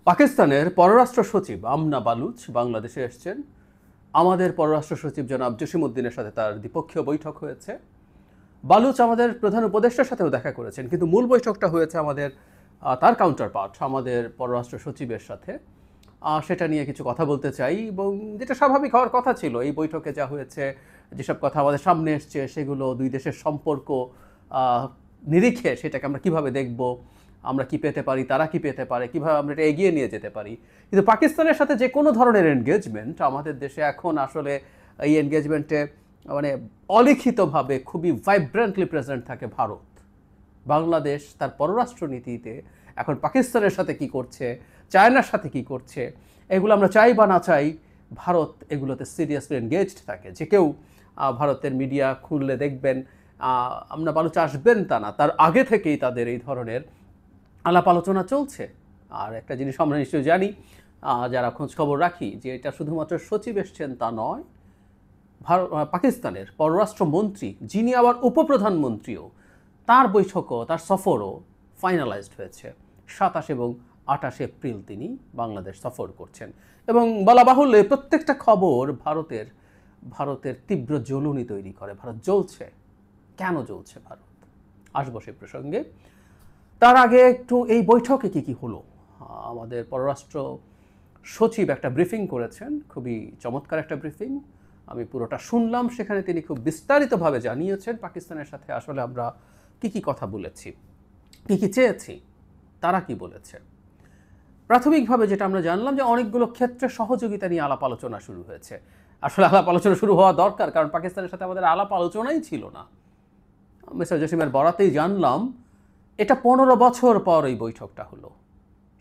পাকিস্তানের পররাষ্ট্র সচিব আমনা বালুচ বাংলাদেশে এসেছেন। আমাদের পররাষ্ট্র সচিব জনাব জসিমউদ্দিনের সাথে তার দ্বিপক্ষীয় বৈঠক হয়েছে। বালুচ আমাদের প্রধান উপদেষ্টার সাথেও দেখা করেছেন, কিন্তু মূল বৈঠকটা হয়েছে আমাদের তার কাউন্টারপার্ট আমাদের পররাষ্ট্র সচিবের সাথে। সেটা নিয়ে কিছু কথা বলতে চাই, এবং যেটা স্বাভাবিক হওয়ার কথা ছিল। এই বৈঠকে যা হয়েছে, যেসব কথা আমাদের সামনে এসছে, সেগুলো দুই দেশের সম্পর্ক নিরিখে সেটাকে আমরা কিভাবে দেখব, আমরা কি পেতে পারি, তারা কি পেতে পারে, কিভাবে আমরা এটা এগিয়ে নিয়ে যেতে পারি। কিন্তু পাকিস্তানের সাথে যে কোনো ধরনের এনগেজমেন্ট আমাদের দেশে এখন আসলে এই এনগেজমেন্টে মানে অলিখিতভাবে খুবই ভাইব্রেন্টলি প্রেজেন্ট থাকে ভারত। বাংলাদেশ তার পররাষ্ট্র নীতিতে এখন পাকিস্তানের সাথে কি করছে, চায়নার সাথে কি করছে, এগুলো আমরা চাই বা না চাই, ভারত এগুলোতে সিরিয়াসলি এনগেজড থাকে। যে কেউ ভারতের মিডিয়া খুললে দেখবেন আমরা বালুচ আসবেন তা না, তার আগে থেকেই তাদের এই ধরনের আলাপ আলোচনা চলছে। আর একটা জিনিস আমরা নিশ্চয়ই জানি, যারা খোঁজ খবর রাখি, যে এটা শুধুমাত্র সচিব এসছেন তা নয়, পাকিস্তানের পররাষ্ট্রমন্ত্রী, যিনি আবার উপপ্রধানমন্ত্রীও, তার বৈঠকও, তার সফরও ফাইনালাইজড হয়েছে। 27 এবং 28 এপ্রিল তিনি বাংলাদেশ সফর করছেন। এবং বলা বাহুল্য, প্রত্যেকটা খবর ভারতের তীব্র জ্বলুনি তৈরি করে। ভারত জ্বলছে। কেন জ্বলছে ভারত? আসবো সেই প্রসঙ্গে। তার আগে একটু এই বৈঠকে কি হলো। আমাদের পররাষ্ট্র সচিব একটা ব্রিফিং করেছেন, খুবই চমৎকার একটা ব্রিফিং। আমি পুরোটা শুনলাম। সেখানে তিনি খুব বিস্তারিতভাবে জানিয়েছেন পাকিস্তানের সাথে আসলে আমরা কি কথা বলেছি, কি চেয়েছি, তারা কি বলেছে। প্রাথমিকভাবে যেটা আমরা জানলাম, যে অনেকগুলো ক্ষেত্রে সহযোগিতা নিয়ে আলাপ আলোচনা শুরু হয়েছে। আসলে আলাপ আলোচনা শুরু হওয়া দরকার, কারণ পাকিস্তানের সাথে আমাদের আলাপ আলোচনাই ছিল না। মিস্টার জসিমের বরাতেই জানলাম এটা 15 বছর পর এই বৈঠকটা হলো।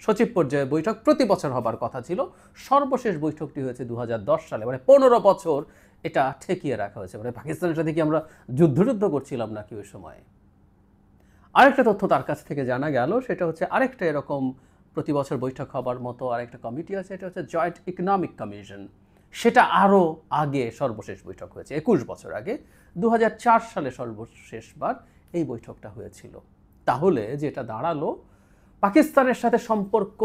সচিব পর্যায়ে বৈঠক প্রতি বছর হবার কথা ছিল। সর্বশেষ বৈঠকটি হয়েছে 2010 সালে, মানে 15 বছর এটা ঠেকিয়ে রাখা হয়েছে। মানে পাকিস্তানের সাথে কি আমরা যুদ্ধ করছিলাম নাকি ওই সময়ে? আরেকটা তথ্য তার কাছ থেকে জানা গেল, সেটা হচ্ছে আরেকটা এরকম প্রতি বছর বৈঠক হবার মতো আরেকটা কমিটি আছে, এটা হচ্ছে জয়েন্ট ইকোনমিক কমিশন। সেটা আরও আগে সর্বশেষ বৈঠক হয়েছে, 21 বছর আগে 2004 সালে সর্বশেষবার এই বৈঠকটা হয়েছিল। তাহলে যেটা দাঁড়ালো, পাকিস্তানের সাথে সম্পর্ক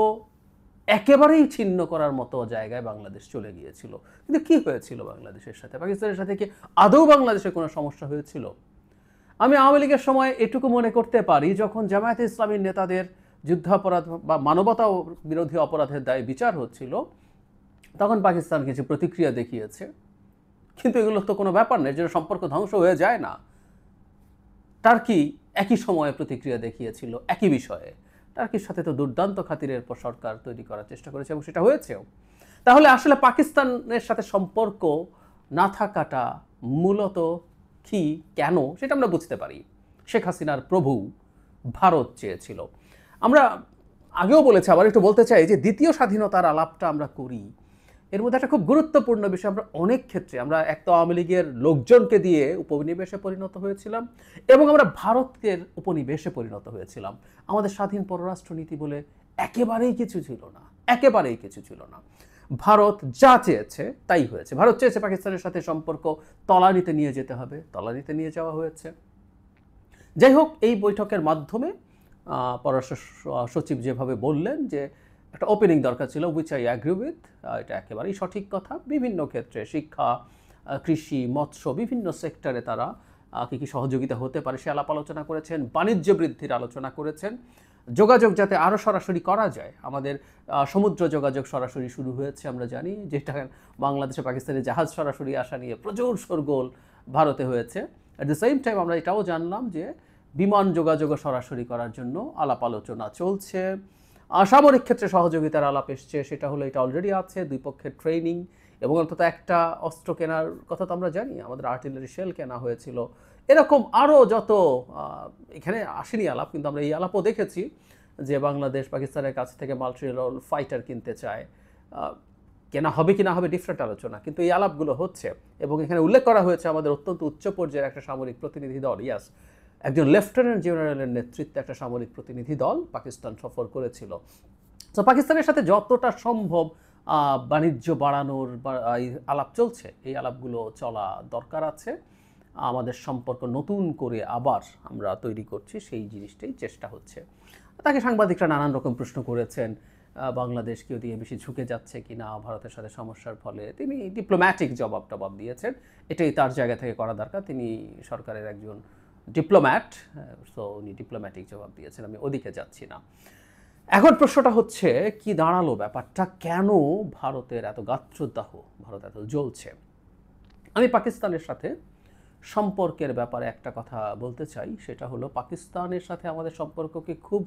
একেবারেই ছিন্ন করার মতো জায়গায় বাংলাদেশ চলে গিয়েছিল। কিন্তু কি হয়েছিল বাংলাদেশের সাথে? পাকিস্তানের সাথে কি আদৌ বাংলাদেশের কোনো সমস্যা হয়েছিল? আমি আওয়ামী লীগের সময় এটুকু মনে করতে পারি, যখন জামায়াতে ইসলামীর নেতাদের যুদ্ধাপরাধ বা মানবতা বিরোধী অপরাধের দায়ে বিচার হচ্ছিল, তখন পাকিস্তান কিছু প্রতিক্রিয়া দেখিয়েছে। কিন্তু এগুলো তো কোনো ব্যাপার নেই, যেন সম্পর্ক ধ্বংস হয়ে যায় না। টার্কি একই সময়ে প্রতিক্রিয়া দেখিয়েছিল একই বিষয়ে। টার্কির সাথে তো দুর্দান্ত খাতিরের পর সরকার তৈরি করার চেষ্টা করেছে, এবং সেটা হয়েছেও। তাহলে আসলে পাকিস্তানের সাথে সম্পর্ক না থাকাটা মূলত কি, কেন, সেটা আমরা বুঝতে পারি। শেখ হাসিনার প্রভু ভারত চেয়েছিল। আমরা আগেও বলেছি, আবার একটু বলতে চাই, যে দ্বিতীয় স্বাধীনতার আলাপটা আমরা করি, এর মধ্যে একটা খুব গুরুত্বপূর্ণ বিষয়, আমরা অনেক ক্ষেত্রে আমরা এক তো আওয়ামী লীগের লোকজনকে দিয়ে উপনিবেশে পরিণত হয়েছিলাম, এবং আমরা ভারতের উপনিবেশে পরিণত হয়েছিলাম। আমাদের স্বাধীন পররাষ্ট্রনীতি বলে একেবারেই কিছু ছিল না, একেবারেই কিছু ছিল না। ভারত যা চেয়েছে তাই হয়েছে। ভারত চেয়েছে পাকিস্তানের সাথে সম্পর্ক তলানিতে নিয়ে যেতে হবে, তলানিতে নিয়ে যাওয়া হয়েছে। যাই হোক, এই বৈঠকের মাধ্যমে পররাষ্ট্র সচিব যেভাবে বললেন, যে একটা ওপেনিং দরকার ছিল, উইচ আই অ্যাগ্রি উইথ, এটা একেবারেই সঠিক কথা। বিভিন্ন ক্ষেত্রে শিক্ষা, কৃষি, মৎস্য, বিভিন্ন সেক্টরে তারা কী সহযোগিতা হতে পারে সে আলাপ আলোচনা করেছেন। বাণিজ্য বৃদ্ধির আলোচনা করেছেন। যোগাযোগ যাতে আরও সরাসরি করা যায়, আমাদের সমুদ্র যোগাযোগ সরাসরি শুরু হয়েছে আমরা জানি, যেটা বাংলাদেশে পাকিস্তানের জাহাজ সরাসরি আসা নিয়ে প্রচুর শোরগোল ভারতে হয়েছে। অ্যাট দ্য সেম টাইম আমরা এটাও জানলাম যে বিমান যোগাযোগও সরাসরি করার জন্য আলাপ আলোচনা চলছে। সামরিক ক্ষেত্রে সহযোগিতার আলাপ এসছে, সেটা হলো এটা অলরেডি আছে, দুই পক্ষের ট্রেনিং, এবং অন্তত একটা অস্ত্র কেনার কথা তো আমরা জানি, আমাদের আর্টিলারি শেল কেনা হয়েছিল। এরকম আরও যত, এখানে আসেনি আলাপ, কিন্তু আমরা এই আলাপও দেখেছি যে বাংলাদেশ পাকিস্তানের কাছ থেকে মাল্টিরোল ফাইটার কিনতে চায়। কেনা হবে কি না হবে ডিফারেন্ট আলোচনা, কিন্তু এই আলাপগুলো হচ্ছে। এবং এখানে উল্লেখ করা হয়েছে আমাদের অত্যন্ত উচ্চ পর্যায়ের একটা সামরিক প্রতিনিধি দল, ইয়াস, একজন লেফটেন্যান্ট জেনারেলের নেতৃত্বে একটা সামরিক প্রতিনিধি দল পাকিস্তান সফর করেছিল। তো পাকিস্তানের সাথে যতটা সম্ভব বাণিজ্য বাড়ানোর আলাপ চলছে, এই আলাপগুলো চলা দরকার আছে। আমাদের সম্পর্ক নতুন করে আবার আমরা তৈরি করছি, সেই জিনিসটাই চেষ্টা হচ্ছে। তাকে সাংবাদিকরা নানান রকম প্রশ্ন করেছেন, বাংলাদেশ কি ওদিকে বেশি ঝুঁকে যাচ্ছে কি না ভারতের সাথে সমস্যার ফলে, তিনি ডিপ্লোম্যাটিক জবাব দিয়েছেন। এটাই তার জায়গা থেকে করা দরকার, তিনি সরকারের একজন ডিপ্লোম্যাট, সো উনি ডিপ্লোম্যাটিক জবাব দিয়েছেন, আমি ওদিকে যাচ্ছি না। এখন প্রশ্নটা হচ্ছে কি দাঁড়ালো ব্যাপারটা, কেন ভারতের এত গাত্রদাহ, ভারত এত জ্বলছে। আমি পাকিস্তানের সাথে সম্পর্কের ব্যাপারে একটা কথা বলতে চাই, সেটা হলো পাকিস্তানের সাথে আমাদের সম্পর্ককে খুব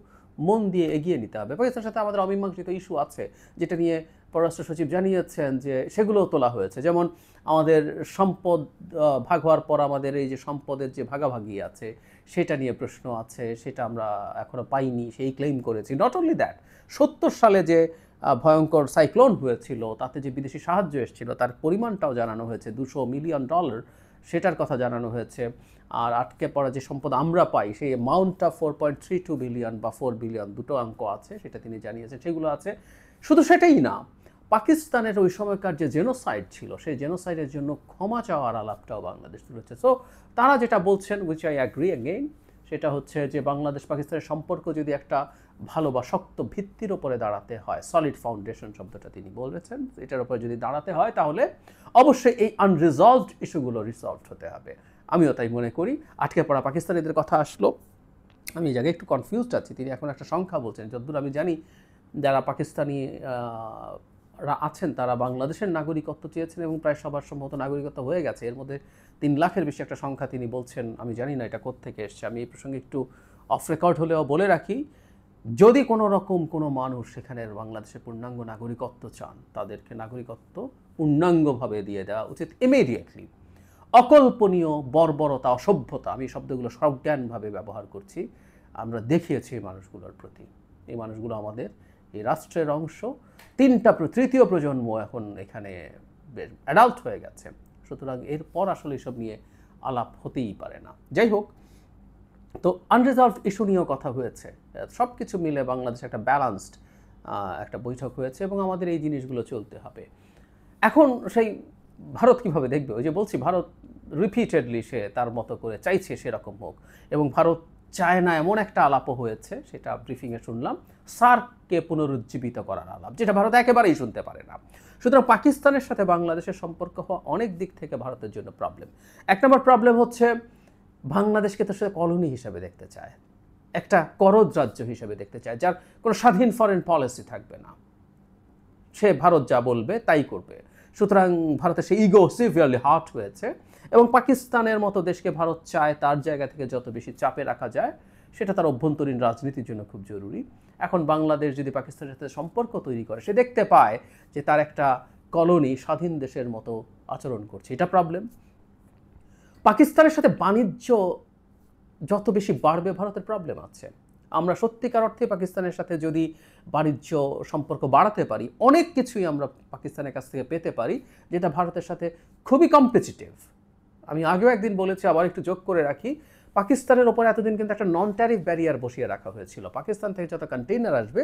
মন দিয়ে এগিয়ে নিতে হবে। পাকিস্তানের সাথে আমাদের অমীমাংসিত ইস্যু আছে, যেটা নিয়ে পররাষ্ট্র সচিব জানিয়েছেন যে সেগুলোও তোলা হয়েছে। যেমন আমাদের সম্পদ ভাগ হওয়ার পর আমাদের এই যে সম্পদের যে ভাগাভাগি আছে সেটা নিয়ে প্রশ্ন আছে, সেটা আমরা এখনও পাইনি, সেই ক্লেম করেছি। নট অনলি দ্যাট, 70 সালে যে ভয়ঙ্কর সাইক্লোন হয়েছিল তাতে যে বিদেশি সাহায্য এসেছিল তার পরিমাণটাও জানানো হয়েছে, $200 মিলিয়ন, সেটার কথা জানানো হয়েছে। আর আটকে পড়া যে সম্পদ আমরা পাই সেই অ্যামাউন্টটা 4.32 বিলিয়ন বা 4 বিলিয়ন, দুটো অঙ্ক আছে, সেটা তিনি জানিয়েছেন, সেগুলো আছে। শুধু সেটাই না, পাকিস্তানের ওই সময়কার যে জেনোসাইড ছিল সেই জেনোসাইডের জন্য ক্ষমা চাওয়ার আলাপটাও বাংলাদেশ তুলেছে। সো তারা যেটা বলছেন, উইচ আই অ্যাগ্রি অ্যাগেইন, সেটা হচ্ছে যে বাংলাদেশ পাকিস্তানের সম্পর্ক যদি একটা ভালো বা শক্ত ভিত্তির ওপরে দাঁড়াতে হয়, সলিড ফাউন্ডেশন শব্দটা তিনি বলেছেন, এটার উপরে যদি দাঁড়াতে হয় তাহলে অবশ্যই এই আনরিজলভড ইস্যুগুলো রিসলভড হতে হবে। আমিও তাই মনে করি। আটকে পড়া পাকিস্তানিদের কথা আসলো, আমি এই জায়গায় একটু কনফিউজড আছি। তিনি এখন একটা সংখ্যা বলছেন, যতদূর আমি জানি যারা পাকিস্তানি আছেন তারা বাংলাদেশের নাগরিকত্ব চেয়েছেন এবং প্রায় সবার সম্ভবত নাগরিকত্ব হয়ে গেছে। এর মধ্যে 3 লাখের বেশি একটা সংখ্যা তিনি বলছেন, আমি জানি না এটা কোত্থেকে এসছে। আমি এই প্রসঙ্গে একটু অফ রেকর্ড হলেও বলে রাখি, যদি কোনো রকম কোনো মানুষ সেখানের বাংলাদেশের পূর্ণাঙ্গ নাগরিকত্ব চান, তাদেরকে নাগরিকত্ব পূর্ণাঙ্গভাবে দিয়ে দেওয়া উচিত ইমিডিয়েটলি। অকল্পনীয় বর্বরতা, অসভ্যতা, আমি শব্দগুলো সজ্ঞানভাবে ব্যবহার করছি, আমরা দেখিয়েছি এই মানুষগুলোর প্রতি। এই মানুষগুলো আমাদের এই রাষ্ট্রের অংশ, তৃতীয় প্রজন্ম এখন এখানে বেশ অ্যাডাল্ট হয়ে গেছে, সুতরাং এরপর আসলে এসব নিয়ে আলাপ হতেই পারে না। যাই হোক, তো আনরিজলভড ইস্যু নিয়েও কথা হয়েছে, সব কিছু মিলে বাংলাদেশ একটা ব্যালান্সড একটা বৈঠক হয়েছে এবং আমাদের এই জিনিসগুলো চলতে হবে। এখন সেই ভারত কিভাবে দেখবে, ওই যে বলছি, ভারত রিপিটেডলি সে তার মতো করে চাইছে সেরকম হোক, এবং ভারত চায় না এমন একটা আলাপও হয়েছে, সেটা ব্রিফিংয়ে শুনলাম, সার্ককে পুনরুজ্জীবিত করার আলাপ, যেটা ভারত একেবারেই শুনতে পারে না। সুতরাং পাকিস্তানের সাথে বাংলাদেশের সম্পর্ক হওয়া অনেক দিক থেকে ভারতের জন্য প্রবলেম। 1 নম্বর প্রবলেম হচ্ছে বাংলাদেশকে তো সে কলোনি হিসেবে দেখতে চায়, একটা করদ রাজ্য হিসেবে দেখতে চায়, যার কোনো স্বাধীন ফরেন পলিসি থাকবে না, সে ভারত যা বলবে তাই করবে। সুতরাং ভারতের সেই ইগো সিভিয়ারলি হার্ট হয়েছে, এবং পাকিস্তানের মতো দেশকে ভারত চায় তার জায়গা থেকে যত বেশি চাপে রাখা যায়, সেটা তার অভ্যন্তরীণ রাজনীতির জন্য খুব জরুরি। এখন বাংলাদেশ যদি পাকিস্তানের সাথে সম্পর্ক তৈরি করে, সে দেখতে পায় যে তার একটা কলোনি স্বাধীন দেশের মতো আচরণ করছে, এটা প্রবলেম। পাকিস্তানের সাথে বাণিজ্য যত বেশি বাড়বে, ভারতের প্রবলেম আছে। আমরা সত্যিকার অর্থে পাকিস্তানের সাথে যদি বাণিজ্য সম্পর্ক বাড়াতে পারি, অনেক কিছুই আমরা পাকিস্তানের কাছ থেকে পেতে পারি, যেটা ভারতের সাথে খুবই কম্পিটিটিভ। আমি আগেও একদিন বলেছি, আবার একটু যোগ করে রাখি, পাকিস্তানের ওপরে এতদিন কিন্তু একটা নন ট্যারিফ ব্যারিয়ার বসিয়ে রাখা হয়েছিল। পাকিস্তান থেকে যত কন্টেইনার আসবে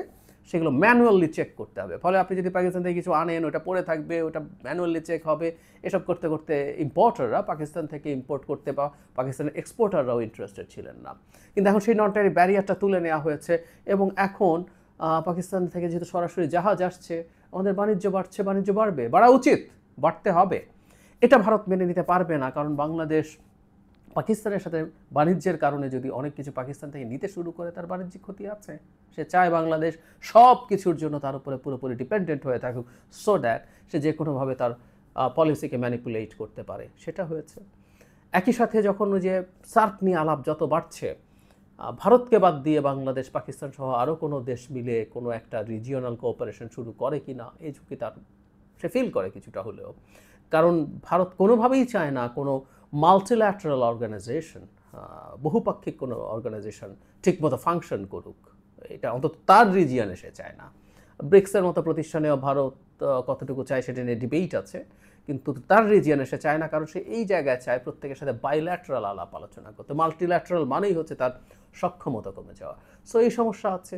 সেগুলো ম্যানুয়ালি চেক করতে হবে। ফলে আপনি যদি পাকিস্তান থেকে কিছু আনেন, ওটা পড়ে থাকবে, ওটা ম্যানুয়ালি চেক হবে। এসব করতে করতে ইম্পোর্টাররা পাকিস্তান থেকে ইম্পোর্ট করতে বা পাকিস্তানের এক্সপোর্টাররাও ইন্টারেস্টেড ছিলেন না। কিন্তু এখন সেই নন ট্যারিফ ব্যারিয়ারটা তুলে নেওয়া হয়েছে, এবং এখন পাকিস্তান থেকে যেহেতু সরাসরি জাহাজ আসছে, আমাদের বাণিজ্য বাড়ছে, বাণিজ্য বাড়বে, বাড়া উচিত, বাড়তে হবে। এটা ভারত মেনে নিতে পারবে না, কারণ বাংলাদেশ পাকিস্তানের সাথে বাণিজ্যের কারণে যদি অনেক কিছু পাকিস্তান থেকে নিতে শুরু করে, তার বাণিজ্যিক ক্ষতি আছে। সে চায় বাংলাদেশ সব কিছুর জন্য তার উপরে পুরোপুরি ডিপেন্ডেন্ট হয়ে থাকুক, সো দ্যাট সে যে কোনোভাবে তার পলিসিকে ম্যানিপুলেট করতে পারে। সেটা হয়েছে। একই সাথে যখন ওই যে সার্ক নিয়ে আলাপ যত বাড়ছে, ভারতকে বাদ দিয়ে বাংলাদেশ, পাকিস্তান সহ আরও কোনো দেশ মিলে কোনো একটা রিজিওনাল কোঅপারেশন শুরু করে কি না, এই ঝুঁকি তার সে ফিল করে কিছুটা হলেও। কারণ ভারত কোনোভাবেই চায় না কোনো মাল্টিল্যাটারাল অর্গানাইজেশন, বহুপাক্ষিক কোনো অর্গানাইজেশন ঠিকমতো ফাংশন করুক, এটা অন্তত তার রিজিয়নে সে চায় না। ব্রিক্সের মতো প্রতিষ্ঠানেও ভারত কতটুকু চায় সেটা নিয়ে ডিবেট আছে, কিন্তু তার রিজিয়নে সে চায় না, কারণ সে এই জায়গায় চায় প্রত্যেকের সাথে বাইল্যাটারাল আলাপ আলোচনা করতে। মাল্টিল্যাটারাল মানেই হচ্ছে তার সক্ষমতা কমে যাওয়া। সো এই সমস্যা আছে।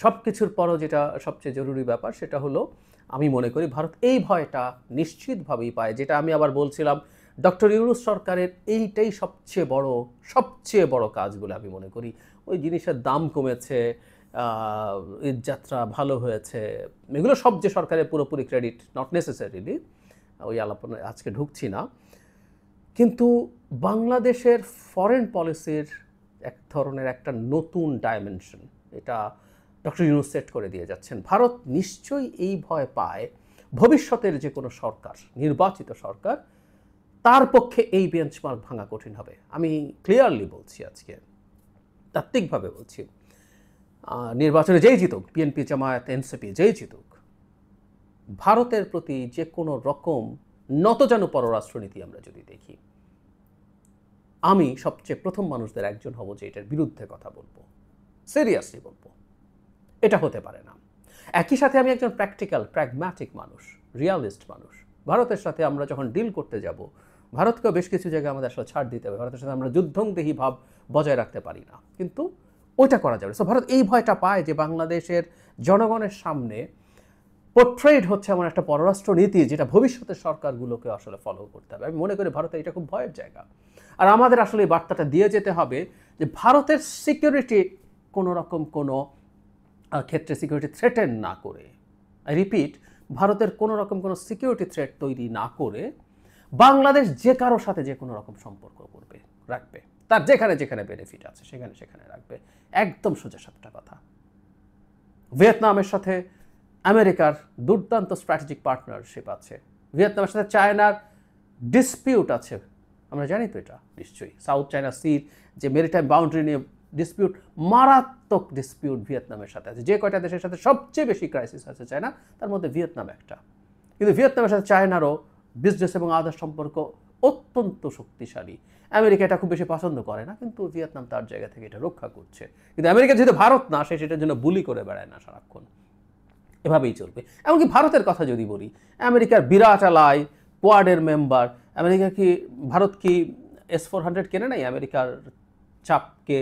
সব কিছুর পরও যেটা সবচেয়ে জরুরি ব্যাপার, সেটা হলো আমি মনে করি ভারত এই ভয়টা নিশ্চিতভাবেই পায়, যেটা আমি আবার বলছিলাম, ডক্টর ইউনূস সরকারের এইটাই সবচেয়ে বড় কাজ বলে আমি মনে করি। ওই জিনিসের দাম কমেছে, ঈদযাত্রা ভালো হয়েছে, এগুলো সব যে সরকারের পুরোপুরি ক্রেডিট নট নেসেসারিলি, ওই আলাপনে আজকে ঢুকছি না। কিন্তু বাংলাদেশের ফরেন পলিসির এক ধরনের একটা নতুন ডাইমেনশন এটা ডক্টর ইউনূস সেট করে দিয়ে যাচ্ছেন। ভারত নিশ্চয়ই এই ভয় পায় ভবিষ্যতের যে কোনো সরকার, নির্বাচিত সরকার, তার পক্ষে এই বেঞ্চমার্ক ভাঙা কঠিন হবে। আমি ক্লিয়ারলি বলছি, আজকে তাত্ত্বিকভাবে বলছি, নির্বাচনে যেই জিতুক, বিএনপি, জামায়াত, এনসিপি যেই জিতুক, ভারতের প্রতি যে কোনো রকম নতজানু পররাষ্ট্রনীতি আমরা যদি দেখি, আমি সবচেয়ে প্রথম মানুষদের একজন হব যে এটার বিরুদ্ধে কথা বলবো, সিরিয়াসলি বলবো। এটা হতে পারে না। একই সাথে আমি একজন প্র্যাকটিক্যাল প্র্যাগম্যাটিক মানুষ, রিয়ালিস্ট মানুষ। ভারতের সাথে আমরা যখন ডিল করতে যাব, ভারতকেও বেশ কিছু জায়গায় আমাদের আসলে ছাড় দিতে হবে। ভারতের সাথে আমরা যুদ্ধংদেহী ভাব বজায় রাখতে পারি না, কিন্তু ওইটা করা যাবে। সো ভারত এই ভয়টা পায় যে বাংলাদেশের জনগণের সামনে পোর্ট্রেড হচ্ছে এমন একটা পররাষ্ট্র নীতি যেটা ভবিষ্যতের সরকারগুলোকে আসলে ফলো করতে হবে। আমি মনে করি ভারতের এটা খুব ভয়ের জায়গা। আর আমাদের আসলে এই বার্তাটা দিয়ে যেতে হবে যে ভারতের সিকিউরিটি কোনো রকম কোনো ক্ষেত্রে সিকিউরিটি থ্রেটেন না করে, আই রিপিট, ভারতের কোনো রকম কোনো সিকিউরিটি থ্রেট তৈরি না করে বাংলাদেশ যে কারোর সাথে যে কোনো রকম সম্পর্ক করবে, রাখবে, তার যেখানে যেখানে বেনিফিট আছে সেখানে সেখানে রাখবে। একদম সোজা সাপটা কথা। ভিয়েতনামের সাথে আমেরিকার দুর্দান্ত স্ট্র্যাটেজিক পার্টনারশিপ আছে, ভিয়েতনামের সাথে চায়নার ডিসপিউট আছে, আমরা জানি তো এটা নিশ্চয়ই। সাউথ চায়না সির যে মেরিটাইম বাউন্ডারি নিয়ে ডিসপিউট, মারাত্মক ডিসপিউট ভিয়েতনামের সাথে আছে। যে কয়টা দেশের সাথে সবচেয়ে বেশি ক্রাইসিস আছে চায়না, তার মধ্যে ভিয়েতনাম একটা। কিন্তু ভিয়েতনামের সাথে চায়নারও বিজনেস এবং আদার সম্পর্ক অত্যন্ত শক্তিশালী। আমেরিকা এটা খুব বেশি পছন্দ করে না, কিন্তু ভিয়েতনাম তার জায়গা থেকে এটা রক্ষা করছে। কিন্তু আমেরিকা যেহেতু ভারত না, সে সেটার জন্য বুলি করে বেড়ায় না সারাক্ষণ। এভাবেই চলবে। এমনকি ভারতের কথা যদি বলি, আমেরিকার বিরাট আলাই, কোয়াডের মেম্বার, আমেরিকা কি, ভারত কি S-400 কেনে নাই আমেরিকার চাপকে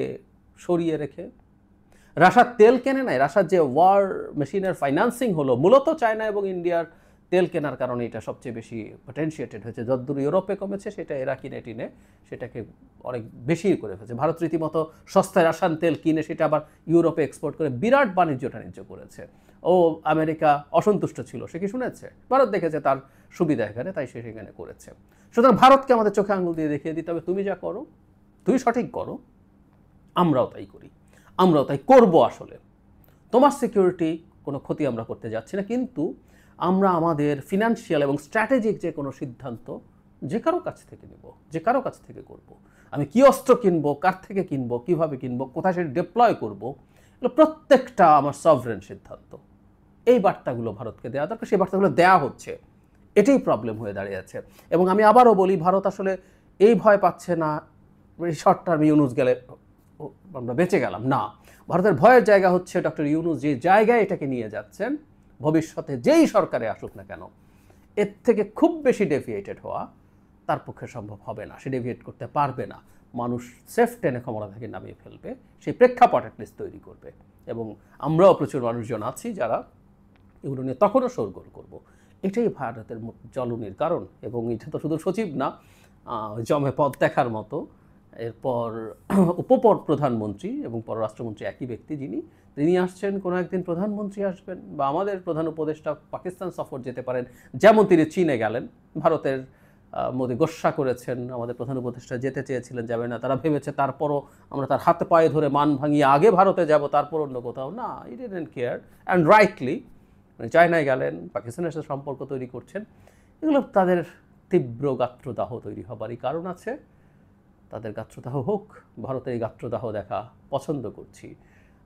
সরিয়ে রেখে? রাশার তেল কেনে নাই? রাশার যে ওয়ার মেশিনের ফাইন্যান্সিং হলো মূলত চায়না এবং ইন্ডিয়ার তেল কেনার কারণে এটা সবচেয়ে বেশি পটেনশিয়েটেড হয়েছে। যতদূর ইউরোপে কমেছে, সেটা এরা কিনে টিনে সেটাকে অনেক বেশি করে ফেলেছে। ভারত রীতিমতো সস্তায় রাশিয়ান তেল কিনে সেটা আবার ইউরোপে এক্সপোর্ট করে বিরাট বাণিজ্য করেছে। ও আমেরিকা অসন্তুষ্ট ছিল, সে কি শুনেছে? ভারত দেখেছে তার সুবিধা এখানে, তাই সে সেখানে করেছে। সুতরাং ভারতকে আমাদের চোখে আঙুল দিয়ে দেখিয়ে দিতে হবে, তুমি যা করো তুমি সঠিক করো, আমরাও তাই করি, আমরাও তাই করবো। আসলে তোমার সিকিউরিটি কোনো ক্ষতি আমরা করতে যাচ্ছি না, কিন্তু আমরা আমাদের ফিনান্সিয়াল এবং স্ট্র্যাটেজিক যে কোনো সিদ্ধান্ত যে কারো কাছ থেকে নেব, যে কারো কাছ থেকে করব। আমি কি অস্ত্র কিনবো, কার থেকে কিনবো, কিভাবে কিনবো, কোথায় সেটা ডিপ্লয় করবো, এগুলো প্রত্যেকটা আমার সভরেন সিদ্ধান্ত। এই বার্তাগুলো ভারতকে দেওয়া দরকার, সেই বার্তাগুলো দেওয়া হচ্ছে। এটাই প্রবলেম হয়ে দাঁড়িয়েছে। এবং আমি আবারও বলি, ভারত আসলে এই ভয় পাচ্ছে না শর্ট টার্মে ইউনূস গেলে আমরা বেঁচে গেলাম, না। ভারতের ভয়ের জায়গা হচ্ছে ডক্টর ইউনূস যে জায়গায় এটাকে নিয়ে যাচ্ছেন, ভবিষ্যতে যেই সরকারে আসুক না কেন, এর থেকে খুব বেশি ডেভিয়েটেড হওয়া তার পক্ষে সম্ভব হবে না। সে ডেভিয়েট করতে পারবে না। মানুষ সেফ টেনে ক্ষমতা থেকে নামিয়ে ফেলবে, সেই প্রেক্ষাপট অ্যাটলিস্ট তৈরি করবে। এবং আমরাও প্রচুর মানুষজন আছি যারা এগুলো নিয়ে তখনও শোরগোল করব। এটাই ভারতের জ্বলনের কারণ। এবং এটা তো শুধু সচিব না, জমে পদ দেখার মতো। এরপর প্রধানমন্ত্রী এবং পররাষ্ট্রমন্ত্রী একই ব্যক্তি, তিনি আসছেন, কোনো একদিন প্রধানমন্ত্রী আসবেন, বা আমাদের প্রধান উপদেষ্টা পাকিস্তান সফর যেতে পারেন, যেমন তিনি চীনে গেলেন। ভারতের মোদি গোস্বা করেছেন, আমাদের প্রধান উপদেষ্টা যেতে চেয়েছিলেন, যাবে না, তারা ভেবেছে তারপরও আমরা তার হাতে পায়ে ধরে মান ভাঙিয়ে আগে ভারতে যাব, তারপর অন্য কোথাও না। ই ডিডন্ট কেয়ার, অ্যান্ড রাইটলি। চায়নায় গেলেন, পাকিস্তানের সাথে সম্পর্ক তৈরি করছেন। এগুলো তাদের তীব্র গাত্রদাহ তৈরি হবারই কারণ আছে। তাদের গাত্রদাহ হোক, ভারতের এই গাত্রদাহ দেখা পছন্দ করছি।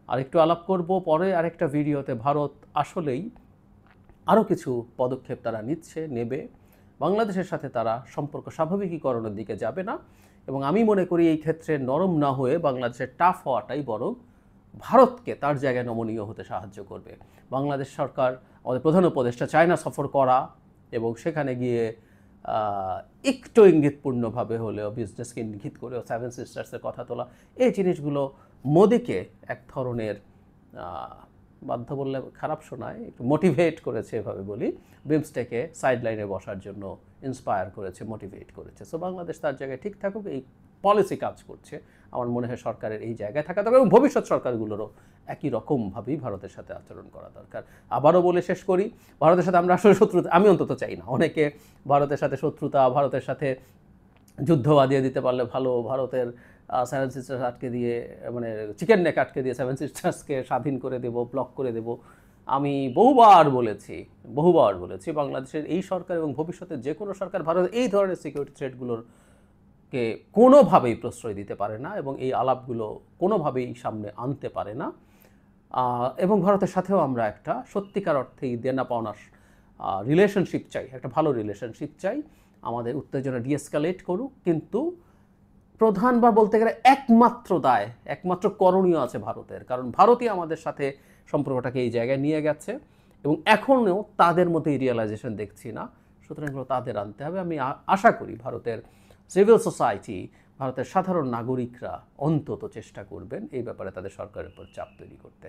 আরেকটু আলাপ করব পরে আরেকটা ভিডিওতে। ভারত আসলেই আরও কিছু পদক্ষেপ তারা নেবে। বাংলাদেশের সাথে তারা সম্পর্ক স্বাভাবিকীকরণের দিকে যাবে না। এবং আমি মনে করি এই ক্ষেত্রে নরম না হয়ে বাংলাদেশের টাফ হওয়াটাই বরং ভারতকে তার জায়গায় নমনীয় হতে সাহায্য করবে। বাংলাদেশ সরকার, আমাদের প্রধান উপদেষ্টা চায়না সফর করা এবং সেখানে গিয়ে একটু ইঙ্গিতপূর্ণভাবে হলেও, বিজনেসকে ইঙ্গিত করেও সেভেন সিস্টার্সের কথা তোলা, এই জিনিসগুলো মোদিকে এক ধরনের বাধ্য বললে খারাপ শোনায়, একটু মোটিভেট করেছে, এভাবে বলি, বিমস্টেকে সাইডলাইনে বসার জন্য ইন্সপায়ার করেছে, মোটিভেট করেছে। সো বাংলাদেশ তার জায়গায় ঠিক থাকুক, এই পলিসি কাজ করছে। আমার মনে হয় সরকারের এই জায়গায় থাকা দরকার, এবং ভবিষ্যৎ সরকারগুলোরও একই রকমভাবেই ভারতের সাথে আচরণ করা দরকার। আবারও বলে শেষ করি, ভারতের সাথে আমরা আসলে শত্রুতা, আমি অন্তত চাই না। অনেকে ভারতের সাথে শত্রুতা, ভারতের সাথে যুদ্ধ বাঁধিয়ে দিতে পারলে ভালো, ভারতের সেভেন সিস্টার্স আটকে দিয়ে, মানে চিকেন নেক আটকে দিয়ে সেভেন সিস্টার্সকে স্বাধীন করে দেব, ব্লক করে দেব। আমি বহুবার বলেছি বাংলাদেশের এই সরকার এবং ভবিষ্যতে যে কোনো সরকার ভারতের এই ধরনের সিকিউরিটি থ্রেটগুলোকে কোনোভাবেই প্রশ্রয় দিতে পারে না এবং এই আলাপগুলো কোনোভাবেই সামনে আনতে পারে না। এবং ভারতের সাথেও আমরা একটা সত্যিকার অর্থেই দেনা পাওনার রিলেশনশিপ চাই, একটা ভালো রিলেশনশিপ চাই। আমাদের উত্তেজনা ডিএসকালেট করুক, কিন্তু প্রধান বা বলতে গেলে একমাত্র করণীয় আছে ভারতের, কারণ ভারতই আমাদের সাথে সম্পর্কটাকে এই জায়গায় নিয়ে গেছে এবং এখনও তাদের মধ্যে এই রিয়েলাইজেশন দেখছি না। সুতরাং এগুলো তাদের আনতে হবে। আমি আশা করি ভারতের সিভিল সোসাইটি, ভারতের সাধারণ নাগরিকরা অন্তত চেষ্টা করবেন এই ব্যাপারে তাদের সরকারের উপর চাপ তৈরি করতে।